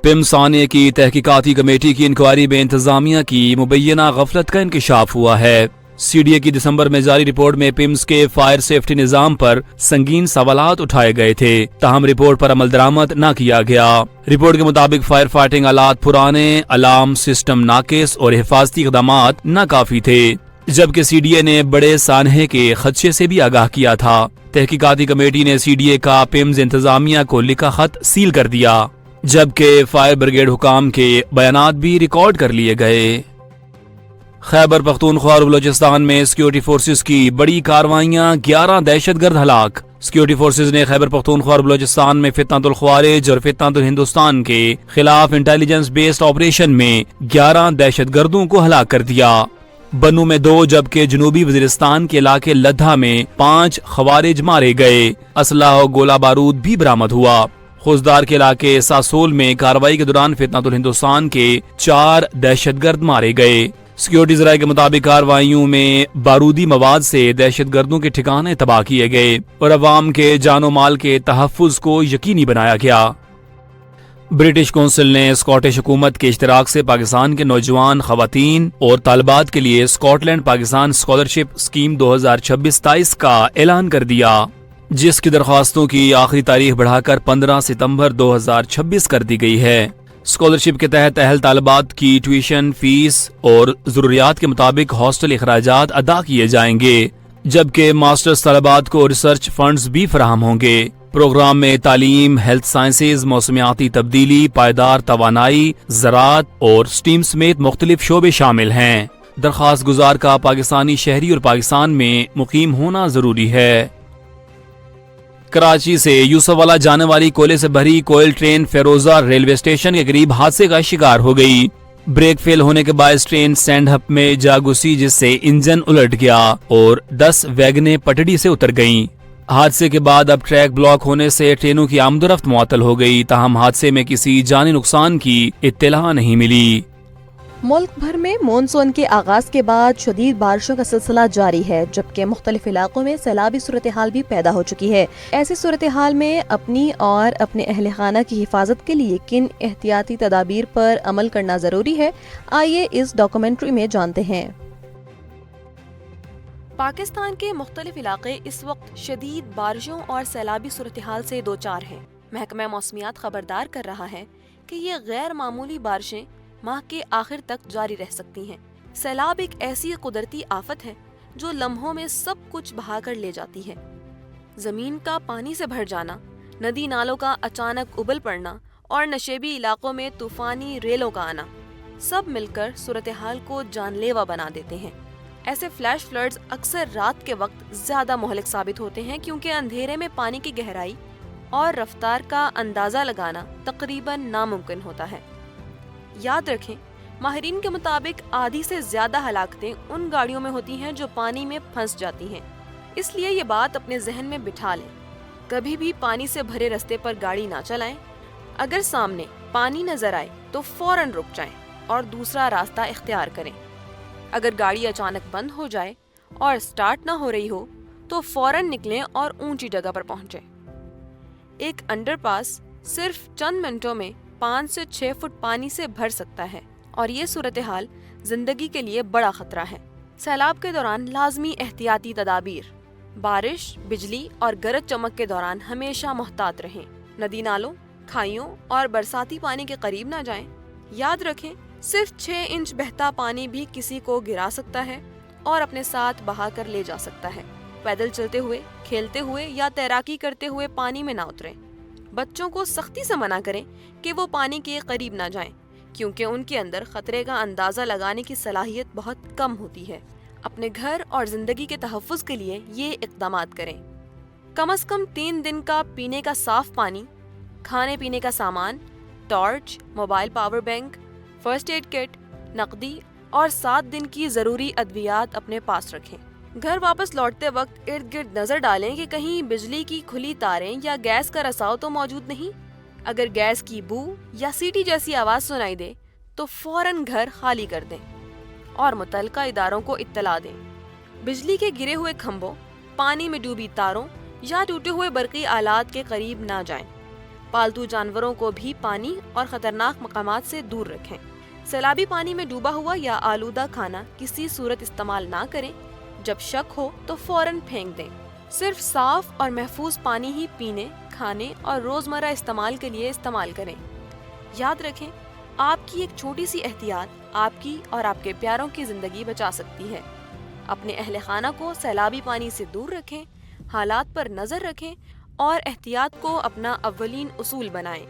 Pym Sania की तहकीकाती committee की inquiry में इंतजामिया की मुबैना गफलत का इंकशाफ हुआ है। सीडीए की दिसंबर में जारी रिपोर्ट में पिम्स के फायर सेफ्टी निजाम पर संगीन सवालात उठाए गए थे, ताहम रिपोर्ट पर अमल दरामद न किया गया। रिपोर्ट के मुताबिक फायर फाइटिंग आलात पुराने, अलार्म सिस्टम नाकिस और हिफाजती इक़दामात नाकाफी थे, जबकि सीडीए ने बड़े सानहे के खदशे से भी आगाह किया था। तहकीकाती कमेटी ने सीडीए का पिम्स इंतजामिया को लिखा खत सील कर दिया, जबकि फायर ब्रिगेड हुकाम के बयानात भी रिकॉर्ड कर लिए गए। खैबर पख्तूनख्वा और बलोचिस्तान में सिक्योरिटी फोर्सेस की बड़ी कार्रवाइयां, 11 दहशतगर्द हलाक। सिक्योरिटी फोर्सेस ने खैबर पख्तूनख्वा और बलोचिस्तान में फितनतुल ख्वारिज और फितनतुल हिंदुस्तान के खिलाफ इंटेलिजेंस बेस्ड ऑपरेशन में 11 दहशतगर्दों को हलाक कर दिया। बन्नू में 2 जबकि जनूबी वजीरिस्तान के इलाके लद्दा में 5 खवारिज मारे गए। असलहा और गोला बारूद भी बरामद हुआ। खुजदार के इलाके सासोल में कार्रवाई के दौरान फितनतुल हिंदुस्तान के 4 दहशतगर्द मारे गए। सिक्योरिटी जराये के मुताबिक कार्रवाइयों में बारूदी मवाद से दहशतगर्दों के ठिकाने तबाह किए गए और अवाम के जानो माल के तहफ़्फ़ुज़ को यकीनी बनाया गया। ब्रिटिश कौंसिल ने स्कॉटिश हुकूमत के इश्तिराक से पाकिस्तान के नौजवान खवातीन और तालिबात के लिए स्कॉटलैंड पाकिस्तान स्कॉलरशिप स्कीम 2026-27 का ऐलान कर दिया, जिसकी दरख्वास्तों की आखिरी तारीख बढ़ाकर 15 सितंबर 2026 कर दी गई है। स्कॉलरशिप के तहत अहल तालिबात की ट्यूशन फीस और जरूरियात के मुताबिक हॉस्टल अखराजात अदा किए जाएंगे, जबकि मास्टर्स तालिबात को रिसर्च फंड्स भी फराहम होंगे। प्रोग्राम में तालीम, हेल्थ साइंसेज, मौसमियाती तब्दीली, पायदार तवानाई, ज़राअत और स्टीम समेत मुख्तलिफ शोबे शामिल हैं। दरख्वास्त गुजार का पाकिस्तानी शहरी और पाकिस्तान में मुकीम होना जरूरी है। कराची से यूसुफवाला जाने वाली कोयले से भरी कोयल ट्रेन फेरोजा रेलवे स्टेशन के करीब हादसे का शिकार हो गई। ब्रेक फेल होने के बाद ट्रेन स्टैंड हब में जा घुसी, जिससे इंजन उलट गया और 10 वैगनें पटड़ी से उतर गईं। हादसे के बाद अब ट्रैक ब्लॉक होने से ट्रेनों की आमदोरफ्त मुअत्तल हो गई, ताहम हादसे में किसी जानी नुकसान की इत्तला नहीं मिली। मुल्क भर में मानसून के आगाज के बाद शदीद बारिशों का सिलसिला जारी है, जबकि मुख्तलिफ इलाकों में सैलाबी सूरत हाल भी पैदा हो चुकी है। ऐसी सूरत हाल में अपनी और अपने अहल खाना की हिफाजत के लिए किन एहतियाती तदाबीर पर अमल करना जरूरी है, आइए इस डॉक्यूमेंट्री में जानते हैं। पाकिस्तान के मुख्तलिफ इलाके इस वक्त शदीद बारिशों और सैलाबी सूरत हाल से दो चार हैं। महकमा मौसमियात खबरदार कर रहा है कि ये गैर मामूली बारिशें माह के आखिर तक जारी रह सकती हैं। सैलाब एक ऐसी कुदरती आफत है जो लम्हों में सब कुछ बहा कर ले जाती है। जमीन का पानी से भर जाना, नदी नालों का अचानक उबल पड़ना और नशेबी इलाकों में तूफानी रेलों का आना, सब मिलकर सूरत हाल को जानलेवा बना देते हैं। ऐसे फ्लैश फ्लड्स अक्सर रात के वक्त ज्यादा मोहलिक साबित होते हैं, क्योंकि अंधेरे में पानी की गहराई और रफ्तार का अंदाजा लगाना तकरीबन नामुमकिन होता है। याद रखें, माहिरीन के मुताबिक आधी से ज्यादा हलाकतें उन गाड़ियों में होती हैं जो पानी में फंस जाती हैं। इसलिए ये बात अपने जहन में बिठा लें, कभी भी पानी से भरे रास्ते पर गाड़ी ना चलाएं। अगर सामने पानी नजर आए तो फौरन रुक जाएं और दूसरा रास्ता इख्तियार करें। अगर गाड़ी अचानक बंद हो जाए और स्टार्ट ना हो रही हो तो फौरन निकलें और ऊंची जगह पर पहुंचें। एक अंडरपास सिर्फ चंद मिनटों में 5 से 6 फुट पानी से भर सकता है और ये सूरत हाल जिंदगी के लिए बड़ा खतरा है। सैलाब के दौरान लाजमी एहतियाती तदाबीर। बारिश, बिजली और गरज चमक के दौरान हमेशा मुहतात रहें। नदी नालों, खाइयों और बरसाती पानी के करीब ना जाएं। याद रखें, सिर्फ 6 इंच बहता पानी भी किसी को गिरा सकता है और अपने साथ बहा कर ले जा सकता है। पैदल चलते हुए, खेलते हुए या तैराकी करते हुए पानी में ना उतरें। बच्चों को सख्ती से मना करें कि वो पानी के करीब ना जाएं, क्योंकि उनके अंदर खतरे का अंदाज़ा लगाने की सलाहियत बहुत कम होती है। अपने घर और ज़िंदगी के तहफ़्फ़ुज़ के लिए ये इक़दामात करें। कम से कम 3 दिन का पीने का साफ़ पानी, खाने पीने का सामान, torch, mobile power bank, first aid kit, नकदी और 7 दिन की ज़रूरी अद्वियात अपने पास रखें। घर वापस लौटते वक्त इर्द गिर्द नजर डालें कि कहीं बिजली की खुली तारें या गैस का रसाव तो मौजूद नहीं। अगर गैस की बू या सीटी जैसी आवाज सुनाई दे तो फौरन घर खाली कर दें और मुतल्लिका इदारों को इत्तला दें। बिजली के गिरे हुए खंभों, पानी में डूबी तारों या टूटे हुए बरकी आलात के करीब ना जाएं। پالتو جانوروں کو بھی پانی اور خطرناک مقامات سے دور رکھیں۔ سیلابی پانی میں ڈوبا ہوا یا آلودہ کھانا کسی صورت استعمال نہ کریں۔ جب شک ہو تو فوراً پھینک دیں۔ صرف صاف اور محفوظ پانی ہی پینے، کھانے اور روزمرہ استعمال کے لیے استعمال کریں۔ یاد رکھیں، آپ کی ایک چھوٹی سی احتیاط آپ کی اور آپ کے پیاروں کی زندگی بچا سکتی ہے۔ اپنے اہل خانہ کو سیلابی پانی سے دور رکھیں، حالات پر نظر رکھیں اور احتیاط کو اپنا اولین اصول بنائیں۔